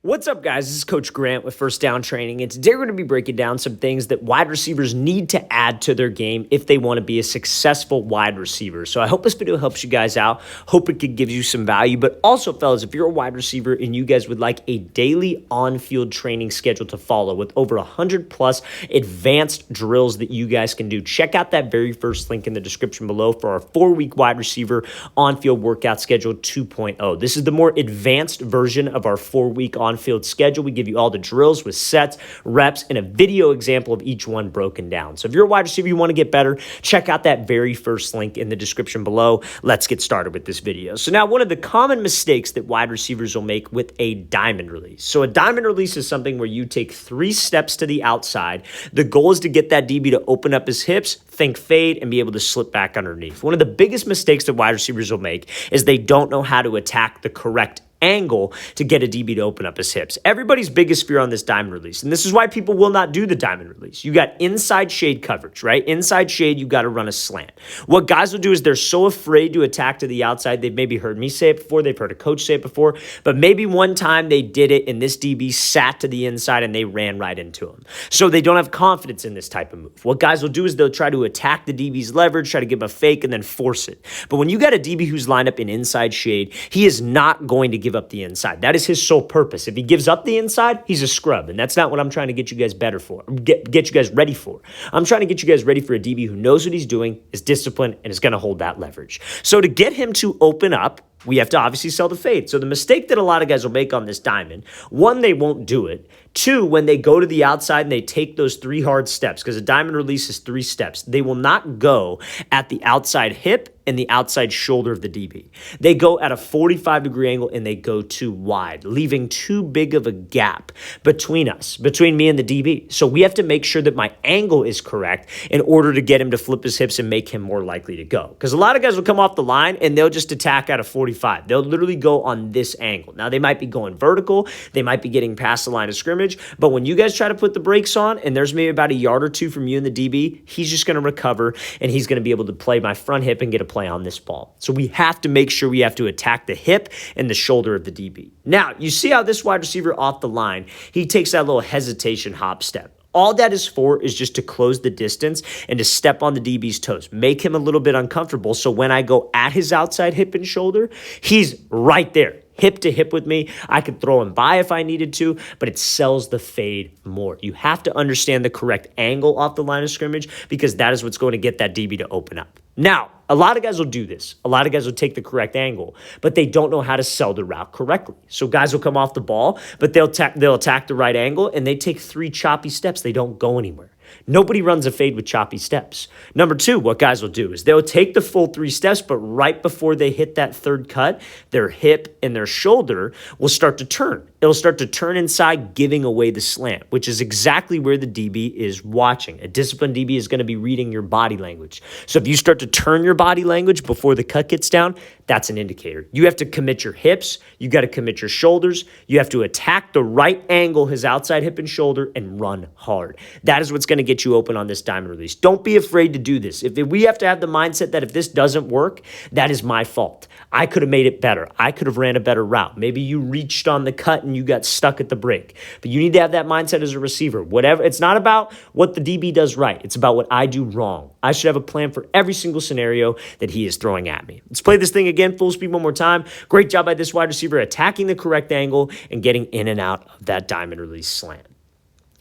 What's up, guys? This is Coach Grant with First Down Training, and today we're going to be breaking down some things that wide receivers need to add to their game if they want to be a successful wide receiver. So I hope this video helps you guys out. Hope it could give you some value, but also, fellas, if you're a wide receiver and you guys would like a daily on-field training schedule to follow with over 100 plus advanced drills that you guys can do, check out that very first link in the description below for our 4-week wide receiver on-field workout schedule 2.0. This is the more advanced version of our 4-week on-field schedule. We give you all the drills with sets, reps, and a video example of each one broken down. So if you're a wide receiver, you want to get better, check out that very first link in the description below. Let's get started with this video. So now, one of the common mistakes that wide receivers will make with a diamond release. So a diamond release is something where you take 3 steps to the outside. The goal is to get that DB to open up his hips, think fade, and be able to slip back underneath. One of the biggest mistakes that wide receivers will make is they don't know how to attack the correct angle to get a DB to open up his hips. Everybody's biggest fear on this diamond release, and this is why people will not do the diamond release. You got inside shade coverage, right? Inside shade, you got to run a slant. What guys will do is they're so afraid to attack to the outside. They've maybe heard me say it before. They've heard a coach say it before, but maybe one time they did it and this DB sat to the inside and they ran right into him. So they don't have confidence in this type of move. What guys will do is they'll try to attack the DB's leverage, try to give him a fake, and then force it. But when you got a DB who's lined up in inside shade, he is not going to give up the inside. That is his sole purpose. If he gives up the inside, he's a scrub, and that's not what I'm trying to get you guys better for, get you guys ready for. I'm trying to get you guys ready for a DB who knows what he's doing, is disciplined, and is going to hold that leverage. So to get him to open up, we have to obviously sell the fade. So the mistake that a lot of guys will make on this diamond, 1, they won't do it. 2, when they go to the outside and they take those 3 hard steps, because a diamond release is 3 steps, they will not go at the outside hip and the outside shoulder of the DB. They go at a 45-degree angle and they go too wide, leaving too big of a gap between us, between me and the DB. So we have to make sure that my angle is correct in order to get him to flip his hips and make him more likely to go. Because a lot of guys will come off the line and they'll just attack at a 45. They'll literally go on this angle. Now, they might be going vertical. They might be getting past the line of scrimmage. But when you guys try to put the brakes on and there's maybe about a yard or 2 from you and the DB, he's just going to recover and he's going to be able to play my front hip and get a play on this ball. So we have to make sure we have to attack the hip and the shoulder of the DB. Now, you see how this wide receiver off the line, he takes that little hesitation hop step. All that is for is just to close the distance and to step on the DB's toes, make him a little bit uncomfortable. So when I go at his outside hip and shoulder, he's right there, hip to hip with me. I could throw him by if I needed to, but it sells the fade more. You have to understand the correct angle off the line of scrimmage because that is what's going to get that DB to open up. Now, a lot of guys will do this. A lot of guys will take the correct angle, but they don't know how to sell the route correctly. So guys will come off the ball, but they'll attack the right angle, and they take 3 choppy steps. They don't go anywhere. Nobody runs a fade with choppy steps. Number 2, what guys will do is they'll take the full 3 steps, but right before they hit that 3rd cut, their hip and their shoulder will start to turn. It'll start to turn inside, giving away the slant, which is exactly where the DB is watching. A disciplined DB is going to be reading your body language. So if you start to turn your body language before the cut gets down, that's an indicator. You have to commit your hips. You got to commit your shoulders. You have to attack the right angle, his outside hip and shoulder, and run hard. That is what's going to get you open on this diamond release. Don't be afraid to do this. If we have to have the mindset that if this doesn't work, that is my fault. I could have made it better. I could have ran a better route. Maybe you reached on the cut and you got stuck at the break. But you need to have that mindset as a receiver. Whatever. It's not about what the DB does right. It's about what I do wrong. I should have a plan for every single scenario that he is throwing at me. Let's play this thing again, full speed one more time. Great job by this wide receiver attacking the correct angle and getting in and out of that diamond release slant.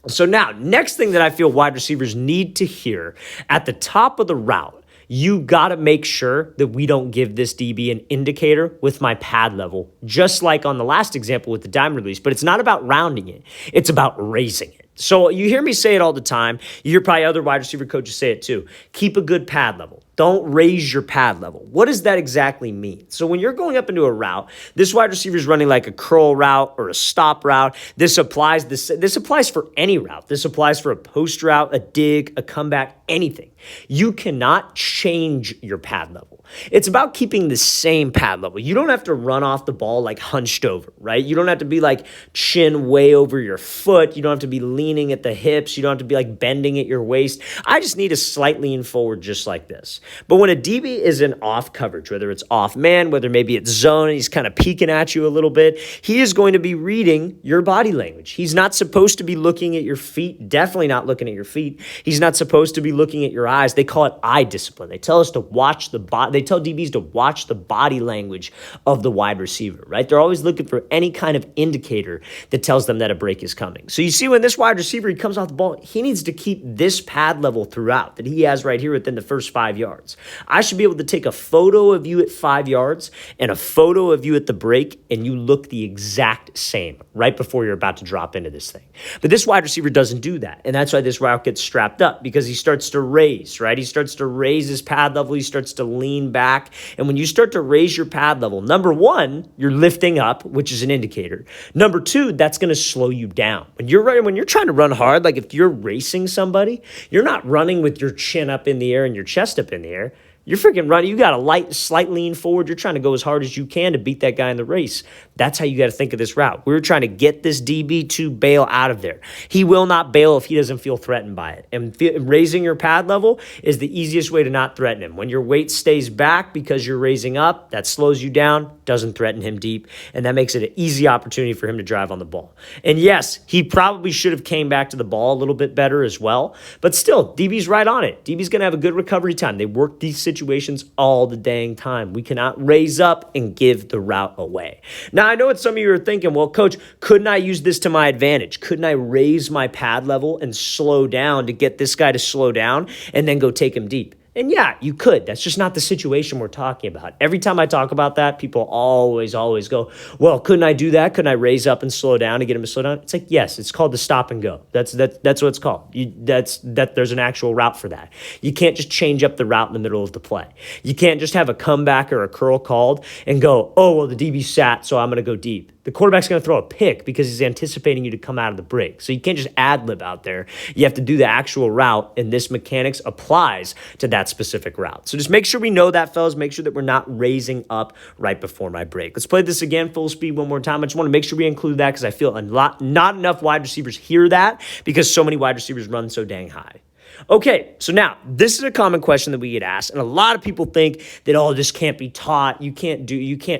So now, next thing that I feel wide receivers need to hear at the top of the route, you got to make sure that we don't give this DB an indicator with my pad level, just like on the last example with the diamond release, but it's not about rounding it. It's about raising it. So you hear me say it all the time. You hear probably other wide receiver coaches say it too. Keep a good pad level. Don't raise your pad level. What does that exactly mean? So when you're going up into a route, this wide receiver is running like a curl route or a stop route. This applies for any route. This applies for a post route, a dig, a comeback, anything. You cannot change your pad level. It's about keeping the same pad level. You don't have to run off the ball like hunched over, right? You don't have to be like chin way over your foot. You don't have to be leaning at the hips. You don't have to be like bending at your waist. I just need a slight lean forward just like this. But when a DB is in off coverage, whether it's off man, whether maybe it's zone, and he's kind of peeking at you a little bit, he is going to be reading your body language. He's not supposed to be looking at your feet, definitely not looking at your feet. He's not supposed to be looking at your eyes. They call it eye discipline. They tell us to watch the body. They tell DBs to watch the body language of the wide receiver, right? They're always looking for any kind of indicator that tells them that a break is coming. So you see when this wide receiver, he comes off the ball, he needs to keep this pad level throughout that he has right here within the first 5 yards. I should be able to take a photo of you at 5 yards and a photo of you at the break, and you look the exact same right before you're about to drop into this thing. But this wide receiver doesn't do that, and that's why this route gets strapped up, because he starts to raise, right? He starts to raise his pad level. He starts to lean back. And when you start to raise your pad level, number one, you're lifting up, which is an indicator. Number two, that's going to slow you down. When you're trying to run hard, like if you're racing somebody, you're not running with your chin up in the air and your chest up in the air. You're freaking running. You got a slight lean forward. You're trying to go as hard as you can to beat that guy in the race. That's how you got to think of this route. We're trying to get this DB to bail out of there. He will not bail if he doesn't feel threatened by it. And raising your pad level is the easiest way to not threaten him. When your weight stays back because you're raising up, that slows you down, doesn't threaten him deep, and that makes it an easy opportunity for him to drive on the ball. And yes, he probably should have came back to the ball a little bit better as well, but still, DB's right on it. DB's going to have a good recovery time. They work these situations all the dang time. We cannot raise up and give the route away. Now, I know what some of you are thinking, well, coach, couldn't I use this to my advantage? Couldn't I raise my pad level and slow down to get this guy to slow down and then go take him deep? And yeah, you could. That's just not the situation we're talking about. Every time I talk about that, people always go, well, couldn't I do that? Couldn't I raise up and slow down to get him to slow down? It's like, yes, it's called the stop and go. That's what it's called. There's an actual route for that. You can't just change up the route in the middle of the play. You can't just have a comeback or a curl called and go, oh, well, the DB sat, so I'm going to go deep. The quarterback's going to throw a pick because he's anticipating you to come out of the break. So you can't just ad-lib out there. You have to do the actual route, and this mechanics applies to that specific route. So just make sure we know that, fellas. Make sure that we're not raising up right before my break. Let's play this again full speed one more time. I just want to make sure we include that because I feel not enough wide receivers hear that because so many wide receivers run so dang high. Okay, so now this is a common question that we get asked, and a lot of people think that, oh, this can't be taught. You can't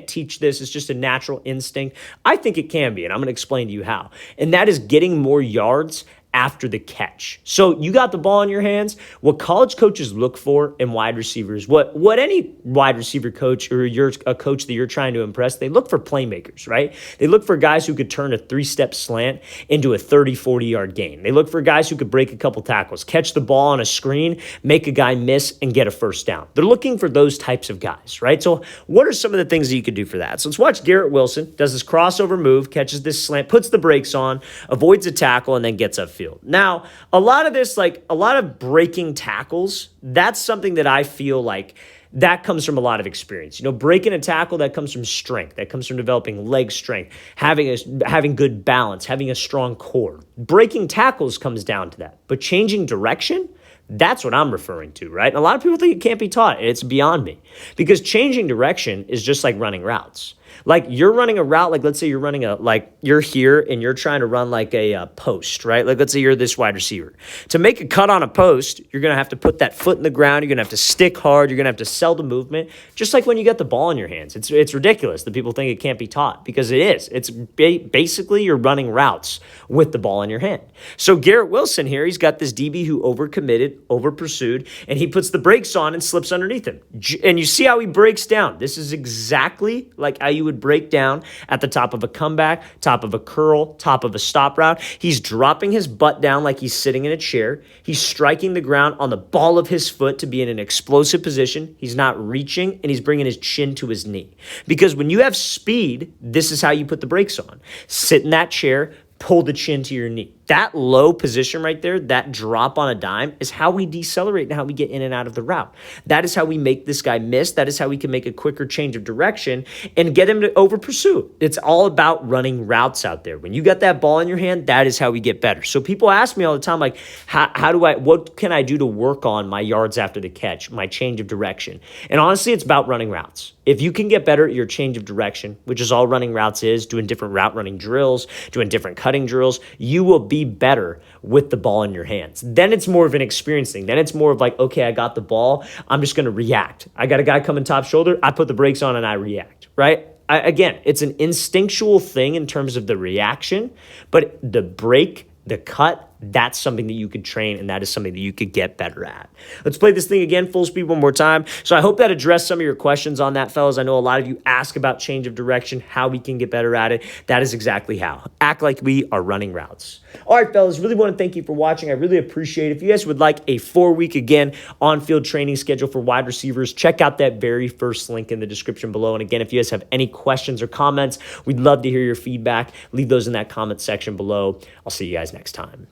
teach this. It's just a natural instinct. I think it can be, and I'm going to explain to you how. And that is getting more yards after the catch. So you got the ball in your hands. What college coaches look for in wide receivers, what any wide receiver coach or you're a coach that you're trying to impress, they look for playmakers, right? They look for guys who could turn a 3-step slant into a 30, 40-yard gain. They look for guys who could break a couple tackles, catch the ball on a screen, make a guy miss, and get a first down. They're looking for those types of guys, right? So what are some of the things that you could do for that? So let's watch Garrett Wilson, does this crossover move, catches this slant, puts the brakes on, avoids a tackle, and then gets upfield. Now, a lot of this, like a lot of breaking tackles, that's something that I feel like that comes from a lot of experience. You know, breaking a tackle, that comes from strength. That comes from developing leg strength, having good balance, having a strong core. Breaking tackles comes down to that. But changing direction, that's what I'm referring to, right? And a lot of people think it can't be taught. It's beyond me. Because changing direction is just like running routes. Like you're running a route, like let's say you're running you're here and you're trying to run like a post, right? Like let's say you're this wide receiver. To make a cut on a post, you're going to have to put that foot in the ground. You're going to have to stick hard. You're going to have to sell the movement, just like when you get the ball in your hands. It's ridiculous that people think it can't be taught because it is. It's basically you're running routes with the ball in your hand. So Garrett Wilson here, he's got this DB who overcommitted, overpursued, and he puts the brakes on and slips underneath him. And you see how he breaks down. This is exactly like how you would break down at the top of a comeback, top of a curl, top of a stop route. He's dropping his butt down like he's sitting in a chair. He's striking the ground on the ball of his foot to be in an explosive position. He's not reaching, and he's bringing his chin to his knee. Because when you have speed, this is how you put the brakes on. Sit in that chair, pull the chin to your knee. That low position right there, that drop on a dime, is how we decelerate and how we get in and out of the route. That is how we make this guy miss. That is how we can make a quicker change of direction and get him to over pursue. It's all about running routes out there. When you got that ball in your hand, that is how we get better. So people ask me all the time, like, what can I do to work on my yards after the catch, my change of direction? And honestly, it's about running routes. If you can get better at your change of direction, which is all running routes is, doing different route running drills, doing different cutting drills, you will be better with the ball in your hands. Then it's more of an experience thing. Then it's more of like, okay, I got the ball. I'm just going to react. I got a guy coming top shoulder. I put the brakes on and I react, right? Again, it's an instinctual thing in terms of the reaction, but the break, the cut, that's something that you could train, and that is something that you could get better at. Let's play this thing again, full speed one more time. So I hope that addressed some of your questions on that, fellas. I know a lot of you ask about change of direction, how we can get better at it. That is exactly how. Act like we are running routes. All right, fellas, really want to thank you for watching. I really appreciate it. If you guys would like a 4-week, again, on-field training schedule for wide receivers, check out that very first link in the description below. And again, if you guys have any questions or comments, we'd love to hear your feedback. Leave those in that comment section below. I'll see you guys next time.